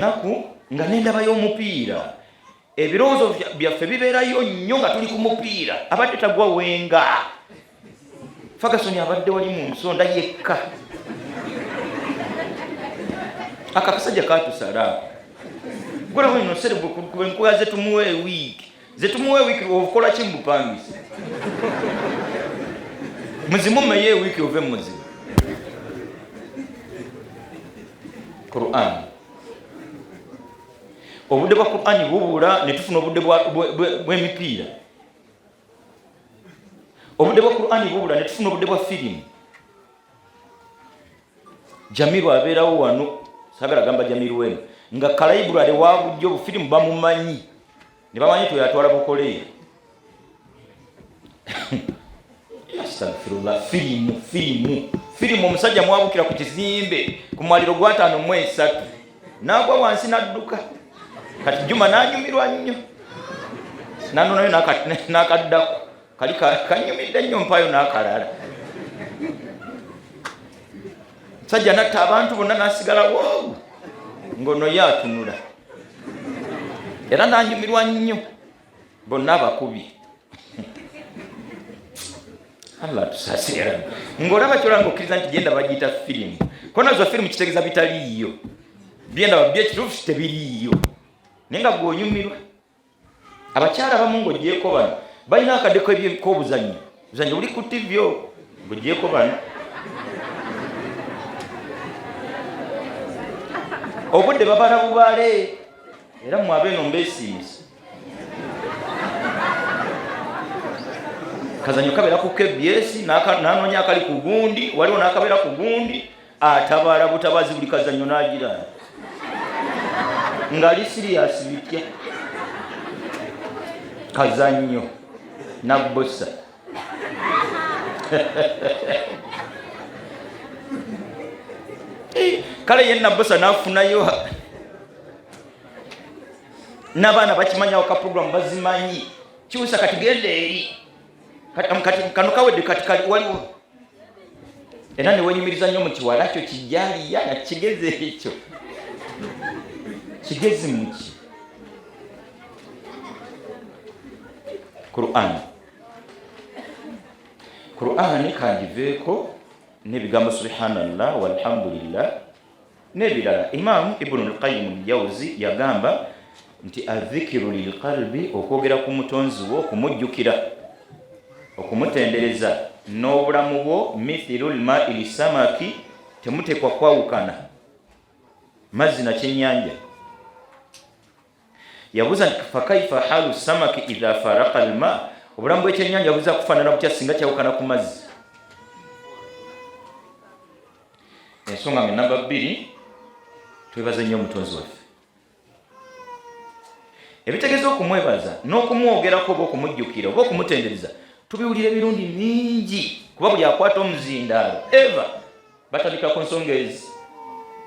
lunaku nga nendabayo omupiira ebirowoozo byaffe bibeerayo nnyo nga tuli ku mupiira abadde tagwa wenga Ferguson abadde wali mu nsonda yekka akakasajja katusala gula wino serebu kubenkuya zetumuwe week okola kimbupangisa muzimu meye week ove muzimu Quran obudde bwa Quran bubula ne tufuna obudde bw'emipiira obudde bwa Quran bubula ne tufuna obudde bwa firimu Jamiru abeerawo wano sagala gamba Jamiru weno nga kalayiburale wabujja obufirimu bamumanyi ne bamanyi tuyatwala bukoleya astagfirullah firimu omusajja mwabukira ku kizimbe ku mwaliro gwa 5 n'agwa wansi n'adduka kati Juma n'anyumirwa nnyo nano nayo n'akaddako kali kanyumidde nnyo mpayo n'akalala sajja natta abantu bonna n'asigala woowu ngono yatunula era n'anyumirwa nnyo bonna abakubi Allah tusasira ngolaba kyolanga okkiriza nti genda bagiyita firimu konazo firimu kitegeeza bitaliiyo byenda babye kituufu tebiriiyo naye nga gw'onyumirwa abakyala abamu ng'ogyeko bano balina akaddeko k'obuzannyo buzannyo buli ku TV ng'ogyeko bano obudde babala bubale era mwabeeno mbeesiimisa kazanyo kabeera ku KBS n'anoonya akali ku gundi waliwo n'akabeera ku gundi atabaala butabazi buli kazanyo n'agirana ngali sirias bitya kazanyo nabbosa kale ye nabbosa n'afunayo n'abaana bakimanyawo ka programu bazimanyi kiwusa kati genda eri kano kawedde kati waliwo era ne wenyumiriza nnyo mu kiwala kyo kijaliya nga kigeze ekyo kigezi muki Qur'an kangiveeko n'ebigambo subhanallah walhamdulillah n'ebirala Imam Ibn al-Qayyim al-Jawzi yagamba nti adhikiru lilqalbi okwogera ku mutonzi wo okumujjukira okumutendereza n'obulamu bwo mithilu lma'i lisamaki temutekwa kwawukana mazzi na kyennyanja yabuuza nti fakaifa halu samaki idha faraka alma obulamu bw'ekyennyanja buza kufaanana butya singa kyawukana ku mazzi ensonga nga namba 2 twebaza nnyo omutonzi waffe ebitegeeza okumwebaza n'okumwogerako oba okumujjukira oba okumutendereza tubiwulira ebirundi mingi kuba buli akwata omuzindaalo eva batandika ku nsonga ezi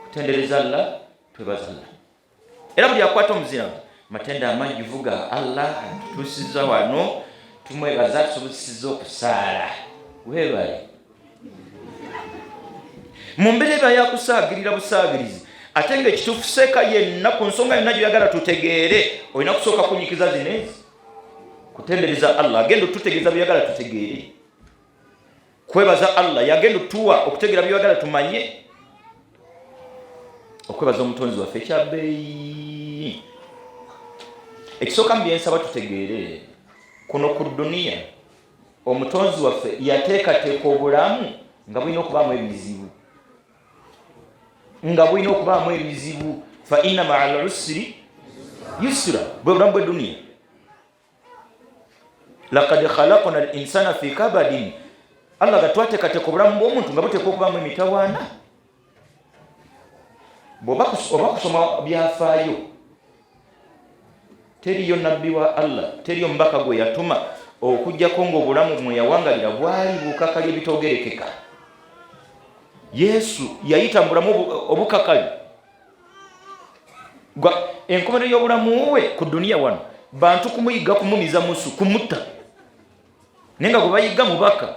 kutendereza Allah twebaza Allah era buli akwata omuzindaalo matenda amajjuvu ga Allah tutuusiza wano tumwebaza tusobozesizza okusaala weebale mu mbeera yakusaagirira busaagirizi ate nga ekituufu seeka yenna ku nsonga yonna gyoyagala tutegeere olina kusooka kunyikiza zinezi kutendereza Allah agenda otutegeeza byagala tutegeere kwebaza Allah yagenda otuwa okutegeera byagala tumanye okwebaza omutonzi waffe ekyabbeeyi ekisooka mu byensaba tutegeere kuno ku duniya omutonzi waffe yateekateeka obulamu nga bulina okubaamu ebizibu fa inna ma'al usri yusra bwe bulamu bwe duniya laqad khalaqna al-insana fi kabadin Allah gatwateekateeka obulamu bw'omuntu nga buteekwa okubaamu emitawaana bw'oba kusoma byafaayo teriyo nabbi wa Allah teriyo mbaka gwe yatuma okujjako ng'obulamu mwe yawangalira bwali bukakali ebitoogerekeka Yesu yayita mu bulamu obukakali enkomerero y'obulamu we ku duniya wano bantu kumuyiga kumumiza musu kumutta naye nga bwe bayiga mubaka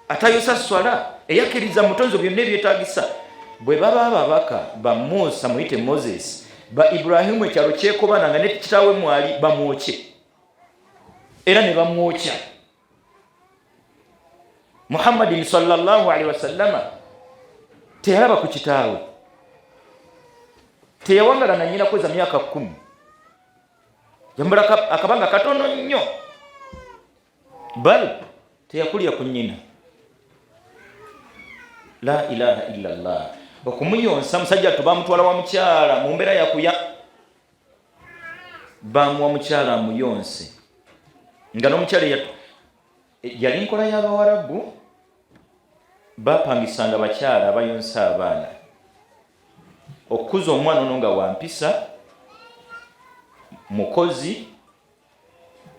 atayosa swala eyakkiriza mutonzi byonna ebyetaagisa bwe baba ababaka ba Musa muyite Moses ba Ibrahimu ekyalo kyekobana nga ne kitaawe mwali bamwoke era ne bamwokya. Muhammadin sallallahu alaihi wasallama teyalaba ku kitaawe, teyawangala na nnyina kweza myaka 10, yambala akabanga katono nnyo, bali teyakulya ku nnyina. La ilaha illa Allah. Okumuyonsa musajja tubamutwala wa mukyala mu mbeera yakuya, bamuwa mukyala amuyonse nga n'omukyala yali nkola y'Abawarabu, bapangisanga bakyala abayonsa abaana okukuza omwana ono nga wampisa, mukozi,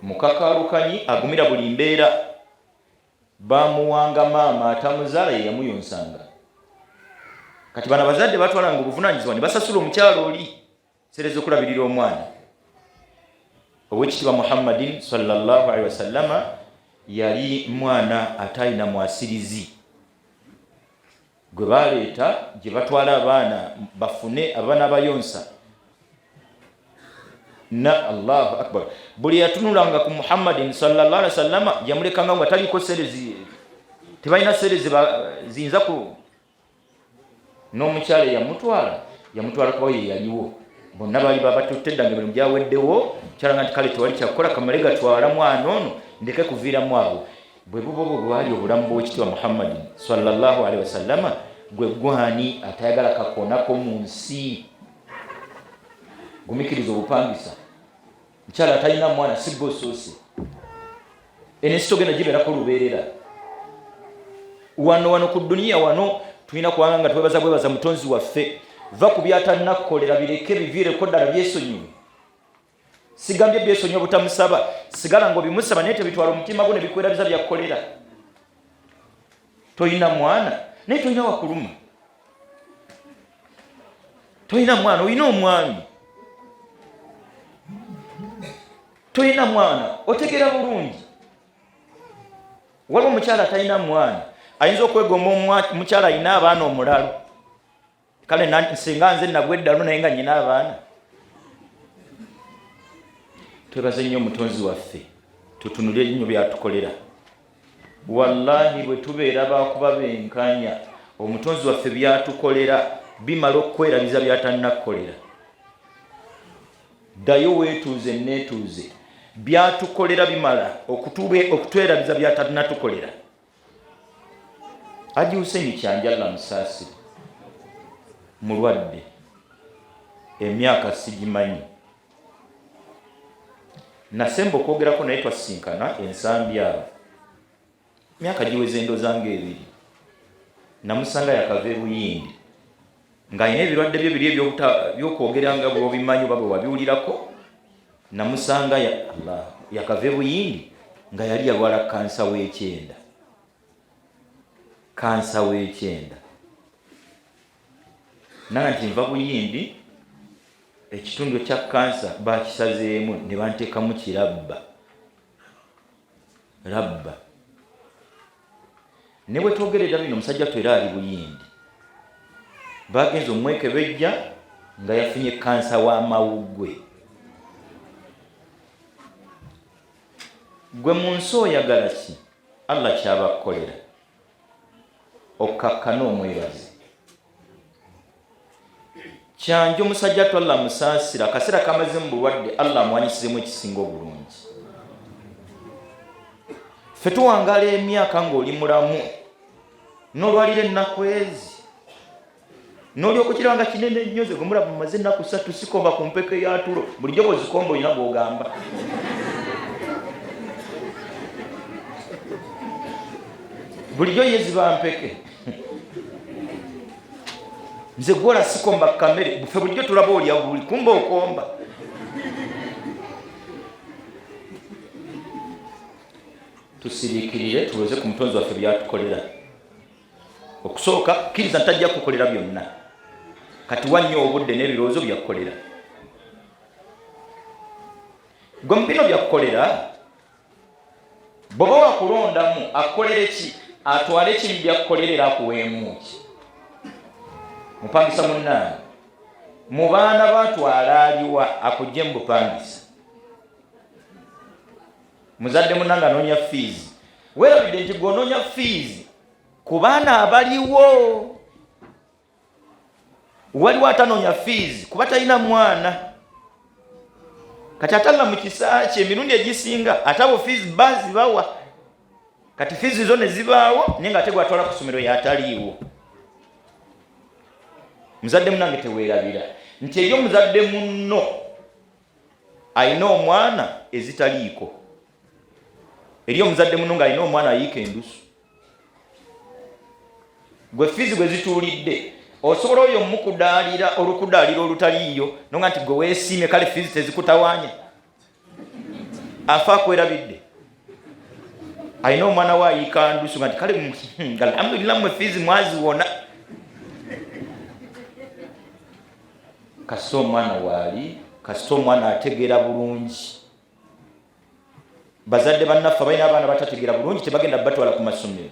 mukakalukanyi, agumira buli mbeera. Bamuwanga maama atamuzaala ye yamuyonsanga. Kati bana bazadde batwalanga obuvunaanyizibwa ne basasula omukyala oli sereza okulabirira omwana. Owekitiibwa Muhammadin sallallahu alaihi wasallama yali mwana atayina mwasirizi gwe baleeta gye batwala abaana bafune abaana abayonsa. Na Allahu akbar, buli yatunulanga ku Muhammadin sallallahu alaihi wasallama yamulekanga nga taliko serezi, tebalina serezi ziyinza ku n'omukyala yamutwala kwa ye yaliwo, bonna bali babatutedda nga emirimu gyaweddewo, kyalanga nti kale tewali kyakukola, kamale gatwala mwana ono ndeke kuviiramu abo. Bwe bubo bwali obulamu bw'ekitiibwa Muhammadin sallallahu alaihi wasallama, gwe gwani atayagala kakonako mu nsi, gumikiriza obupangisa. Mukyala atalina mwana si bosoosi, ensi togenda gibeerako lubeerera. Wano ku duniya wano tulina kubanga nga twebaza mutonzi waffe, va ku by'atannakukolera bireke biviireko ddala byesonyiwe. Sigambye byesonyiwe butamusaba, sigala ng'obimusaba naye tebitwala omutima gwo ne bikwerabiza byakukolera. Toyina mwana naye toyina wakuluma, toyina mwana oyina omwami, toyina mwana otegera bulungi. Waliwo omukyala atalina mwana ayinza okwegomba omukyala ayina abaana omulalo, kale singa nze nagwa eddalo naye nga nyina abaana. Twebaze nnyo omutonzi waffe, tutunulye nnyo byatukolera. Wallahi bwe tubeera bakuba benkanya omutonzi waffe byatukolera bimala okwerabiza byatannakukolera. Ddayo weetuuze neetuuze, byatukolera bimala okutwerabiza byatannatukolera. Haji Hussein Kyanjalla Musaasiri mulwadde, emyaka sigimanyi, nasemba okwogerako naye twasinkana ensambi awo, myaka giweze endoza nga 2, namusanga yakava e Buyindi ng'alina ebirwadde bye biri ebyokwogera nga bw'obimanyi oba bwe wabiwulirako. Namusanga yakava e Buyindi nga yali yalwala kansa w'ekyenda. Nanga nti nva Buyindi, ekitundu kya kansa bakisazeemu ne banteekamu kirabba. Ne bwe twogerera bino omusajja twera ali Buyindi, bagenze omwekebejja nga yafunye kansa w'amawuggwe. Gwe mu nsi oyagala ki? Allah kyabakukolera okkakkana omwebazi. Kyanja omusajja twalla musaasira, akaseera kamaze mu bulwadde Allah amwanyisizemu ekisinga obulungi. Ffe tuwangaala emyaka ng'oli mulamu n'olwalira ennaku ezi, n'olyoka okiraba nga kinene nnyo, ze gumulaba mumaze ennaku 3 sikomba ku mpeke ya tulo, bulijjo bwezikomba olina bw'ogamba. Bulijjo ye ziba mpeke. Nze gwola sikomba kamere, ffe bulijjo tulaba olya buli kumba okomba. Tusiriikirire tuloze ku mutonzi waffe byatukolera. Okusooka kkiriza ntajja kukolera byonna, kati wannyo obudde n'ebirowoozo byakukolera. Gwe mu bino byakukolera, bw'oba wakulondamu akukolere ki? Atwale ekimu byakukolera era akuweemu ki? Mupangisa munnaani mu baana batwala aliwa akujje mu bupangisa. Muzadde munanga anoonya fees. Weerabidde nti gw'onoonya fees ku baana abaliwo. Waliwo atanoonya fees kuba talina mwana. Kati atalla mu kisa kye emirundi egisinga atabo fees bazibawa. Kati fees zo ne zibaawo naye nga ate gwatwala ku ssomero yataliiwo. Muzadde munange teweerabira nti eyo muzadde munno alina omwana ezitaliiko. Eriyo muzadde munno ng'alina omwana ayiika endusu. Gwe fees gwe zituulidde osobola oyo mukudaalira olukudaalira olutaliiyo nonga nti gwe weesiimye kale fees tezikutawaanya. Afa akwerabidde. Alina omwana we ayiika ndusu nga nti kale alhamdulillah mmwe fees mwaziwona. Kasita omwana waali, kasita omwana ategeera bulungi. Bazadde bannaffe balina abaana batategeera bulungi tebagenda batwala ku masomero.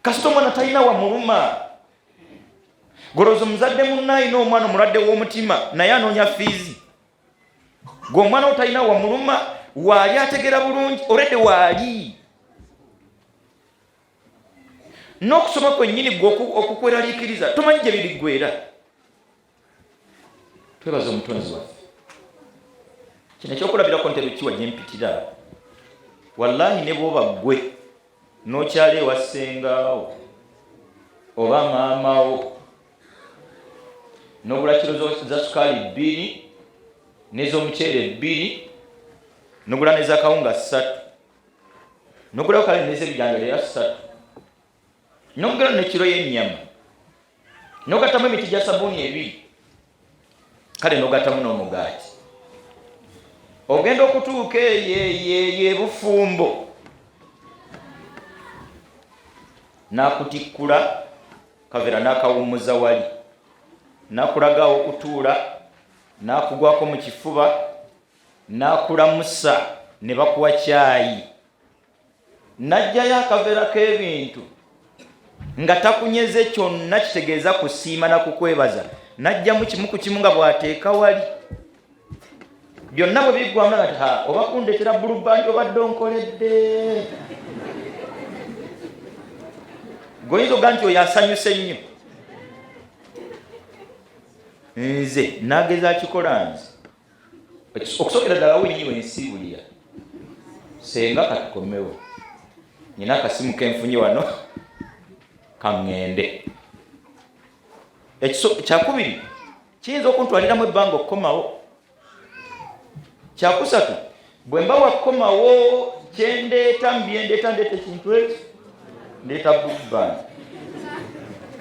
Kasita omwana talina wamuluma. Golowooza muzadde munna alina omwana omulwadde w'omutima naye anoonya fees. Gwe omwana wo talina wamuluma waali ategeera bulungi olwedde waali. N'okusoma kwennyini gwe okukweraliikiriza tomanyi gye biriggwera. Twebaza omutonzi waffe. Kino ekyokulabirako ntebe kiwa gye mpitira. Wallaahi ne bw'oba ggwe n'okyala ewa ssengaawo oba maamawo n'ogula kiro za sukaali 2 n'ez'omuceere 2 n'ogula n'ez'akawunga 3 n'ogulawo kale n'ez'ebijanjaalo 3 n'ogula ne kiro y'ennyama n'ogattamu emiti gya sabbuuni 2 kale n'ogattamu n'omugaati. Ogenda okutuuka eyo ebufumbo n'akutikkula kavera n'akawummuza wali n'akulagawo okutuula n'akugwako mu kifuba n'akulamusa ne bakuwa caayi n'ajjayo akavera k'ebintu nga takunyeze kyonna kitegeeza kusiima na kukwebaza n'ajjamu kimu ku kimu nga bw'ateeka wali. Byonna bwe biggwamu nga ati oba kundetera bulubandi obadde onkoledde. Goyinza oga nti oyo asanyuse nnyo. Nze nageza akikola nze okusokera ddala wennyini wensiibulira senga katukomewo nyina akasimu kenfunye wano kaŋŋende. Kyakubiri kiyinza okuntwaliramu ebbanga okukomawo. Kyakusatu bwe mba wakomawo kyendeeta mbyendeeta ndeeta ekintu ekyo ndeeta bulubandi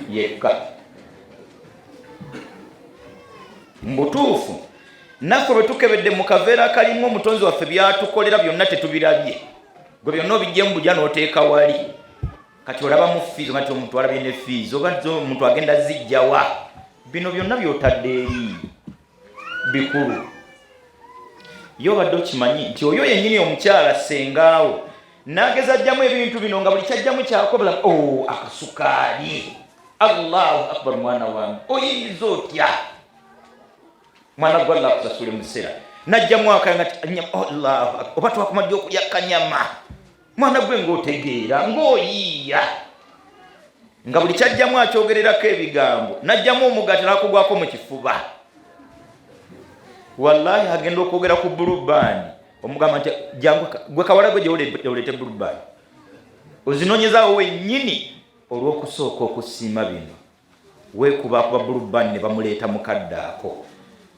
yekka. Mbutuufu naffe bwe tukebedde mu kaveera kalimu omutonzi waffe byatukolera byonna tetubirabye. Gwe byonna obijjemu bujja n'oteeka wali. Kati olaba mu fiizo nga ti omuntu alabye ne fiizo oba omuntu agenda zijjawa. Bino byonna by'otadde eri bikulu. Yo badde okimanyi nti oyo yennyini omukyala sengaawo n'ageza ajjamu ebintu bino nga buli kyajjamu kyakobala akasukaali. Allahu akbar mwana wange oyinza otya. Mwana gwa Allah akusasule musera najjamu akanga Allahu akbar oba twakumadde okulya kanyama. Mwana gwe ng'otegeera ng'oyiiya nga buli kyajjamu akyogererako ebigambo najjamu omugaati n'akugwako mu kifuba. Wallahi agenda okwogera ku bulubandi omugamba nti jangu gwe kawala gwe gy'oleete bulubandi ozinoonyezaawo wennyini olw'okusooka okusiima bino weekubakuba bulubandi ne bamuleeta mukadde ako.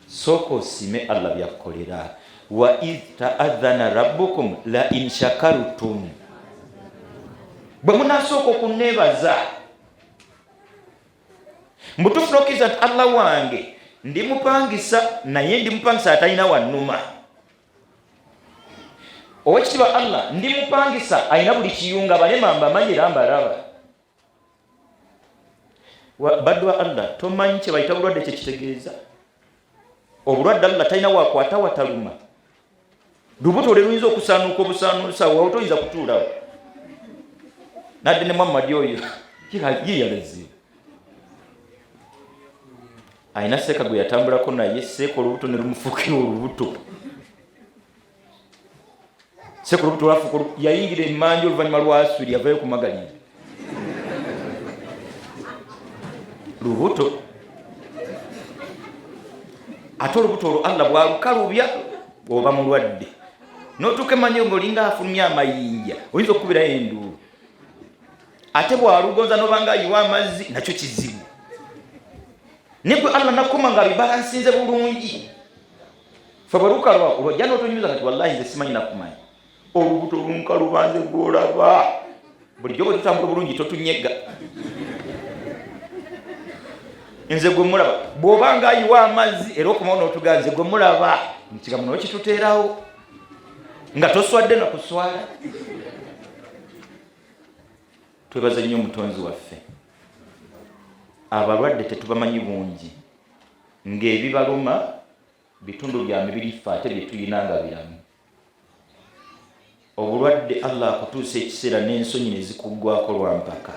Sooka osiime Allah byakkolera. Wa idh ta'adhana rabbukum la in shakartum. Bwe munaasooka okunneebaza mbutuufu n'okkiriza nti Allah wange ndimupangisa naye ndimupangisa atalina wannuma. Owekitiibwa Allah ndimupangisa alina buli kiyunga balema mbamanyi era mbalaba. Baddu Allah tomanyi kye bayita bulwadde kye kitegeeza. Obulwadde Allah talina waakwata wataluma. Lubuto luyinza okusaanuuka obusaanuusa waawe toyinza kutuulawo. Nadde ne Muhammad oyo yeyalaziba. Aina seka gwe yatambulako naye seeko olubuto ne lumufuukira olubuto. Seeko olubuto lwafuuka yayingira emmanja oluvannyuma lwasuli yavayo ku magalira. Lubuto. Ate olubuto olwo Allah bw'alukalubya oba mulwadde. N'otuuka emmanyo ng'olinga afulumya amayinja oyinza okukubirayo enduulu. Ate bw'alugonza n'oba ng'ayiwa amazzi nakyo kizibu. Naye gwe Allah nakukoma ng'abibalansinze bulungi. Ffe bwe lukalwa olwajja n'otonyumiza kati wallahi nze simanyi nakumanyi. Olubuto olunkaluba nze gw'olaba. Bulijjo bwe tutambula bulungi totunyega. Nze gwe mulaba. Bw'oba ng'ayiwa amazzi era okumawo n'otugaa nze gwe mulaba. Ekigambo nawe kituteerawo. Nga toswadde na kuswala. Twebaza nnyo omutonzi waffe. Abalwadde tetubamanyi bungi. Ng'ebibaluma bitundu bya mibiri ffe ate bye tuyina nga biramu. Obulwadde Allah akutuusa ekiseera n'ensonyi ne zikuggwako lwampaka.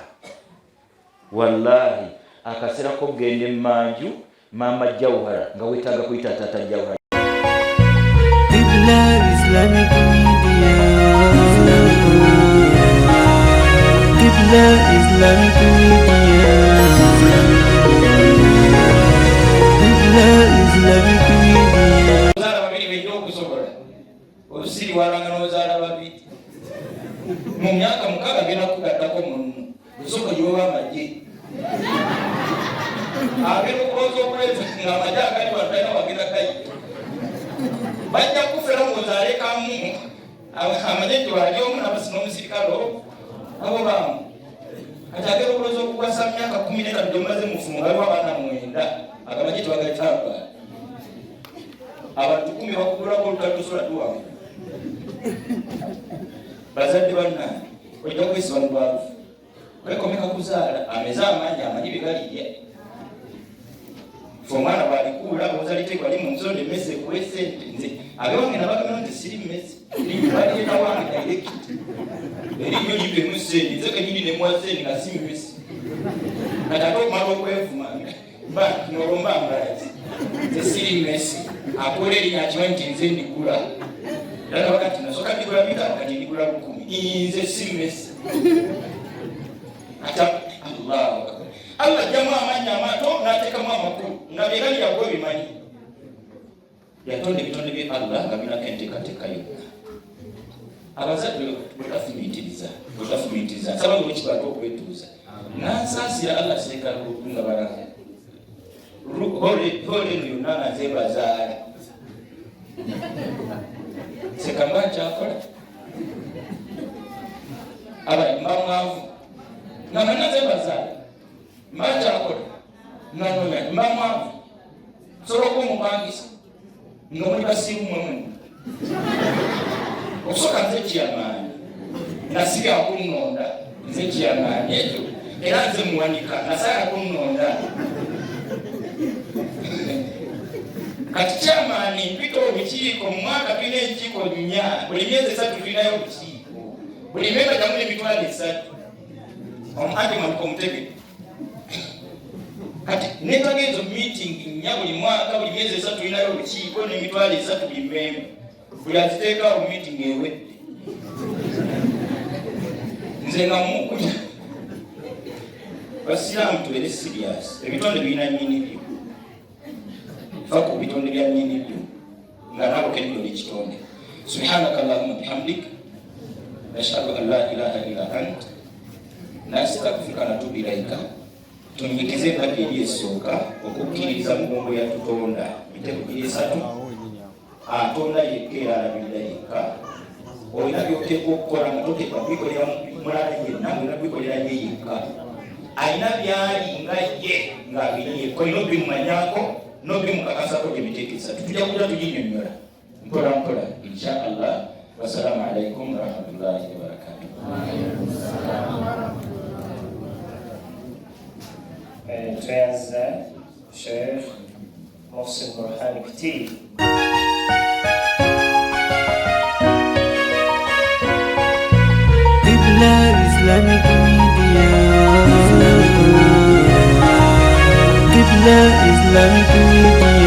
Wallahi akaseera k'okugenda emmanju maama Jawhara nga weetaaga kuyita taata Jawhara. Islamic Media. Islamic Media. Islamic Media. Zara babiri bejja okusobola. Obusiri walanga n'ozaala babiri. Mu myaka 6 agenda kugattako munno. Lusoko gy'oba amagye. Agenda okulowooza okuleza ng'amagye agali watalina wagenda kayi. Bajja kufera ng'ozaale kamu. Amagye gyewali omu n'omusirikale abo baamu. Kati agenda okulowooza okugasa myaka 13 gy'omaze mufumu galiwo abaana 9. Agamagye tebagalitambula. Abantu 10 bakugulako olutatusola tuwamu. Bazadde bannange ojja kwesiba mu bwavu. Wekomeka kuzaala ameze amaanyi amanyi bigalirya. Ffe omwana bw'alikuula bw'ozalite gwali mu nzondo emmese ekuwa esente. Nze abewange nabagamba nti siri mmese. Balieta wange dairekiti. Erinnyo liddemu sente nze kenyini ne muwa sente nga si mmese. Kati ate okumala okwevuma n'olomba mbalazi. Nze siri mmese. Akola erinnya akimanyi nti nze ndigula. Era wakati nasooka ndigula mitano kati ndigula 10. Nze si mmese. Allah jamu amaanyi amato n'ateekamu amakulu nga byegali yagwe bimanyi. Yatonda ebitonde bye Allah nga birako enteekateeka yonna. Abazadde bwetafumiitiriza nsaba ng'olwekibadde okwetuuza n'ansaasira Allah seekala nga balanga hole eno yonna nga nze bazaala sekamba nkyakola abali mba mwavu nga manaze bazaala mba nkyakola nanonya mba mwavu sobola okumupangisa nga muli basiibu mwemwe okusoka nze kiyamaanyi nasibya kunnonda nze kiyamaanyi ekyo era nze muwanika nasaala kunnonda kati kyamaani mpita obukiiko mu mwaka tulina enkiiko 4 buli myezi 3 tulinayo obukiiko buli memba jamuli emitwalo 3 omuhandi mwamuka omutegeke kati netageezo meeting 4 buli mwaka buli myezi 3 tulinayo obukiiko n'emitwalo 3 buli memba buli aziteekawo meeting ewedde nze nga mukuja basiraamu tubere serious ebitonde birina nnyini byo fa ku bitonde bya nnyini byo nga nabo kenyo n'ekitonde subhanaka allahumma bihamdik nashhadu an la ilaha illa anta nastaghfiruka wa natubu ilaika tunyikize bbali eri esooka okukkiriza mugongo yatutonda mitego 3 atonda yekka era alabirira yekka olina byoteekwa okukola nga toteekwa bikolera mulala yenna olina bikolera ye yekka alina byali nga ye ng'abiri yekka olina obimumanyako n'obimukakasako gye biteekesa tujja kuja tuginnyonnyola mpola mpola insha allah. Wassalamu alaikum warahmatullahi wabarakatuh. Yiitiraza Sheikh Mihsin Burhan Kiti. Islamic Media. Islamic media.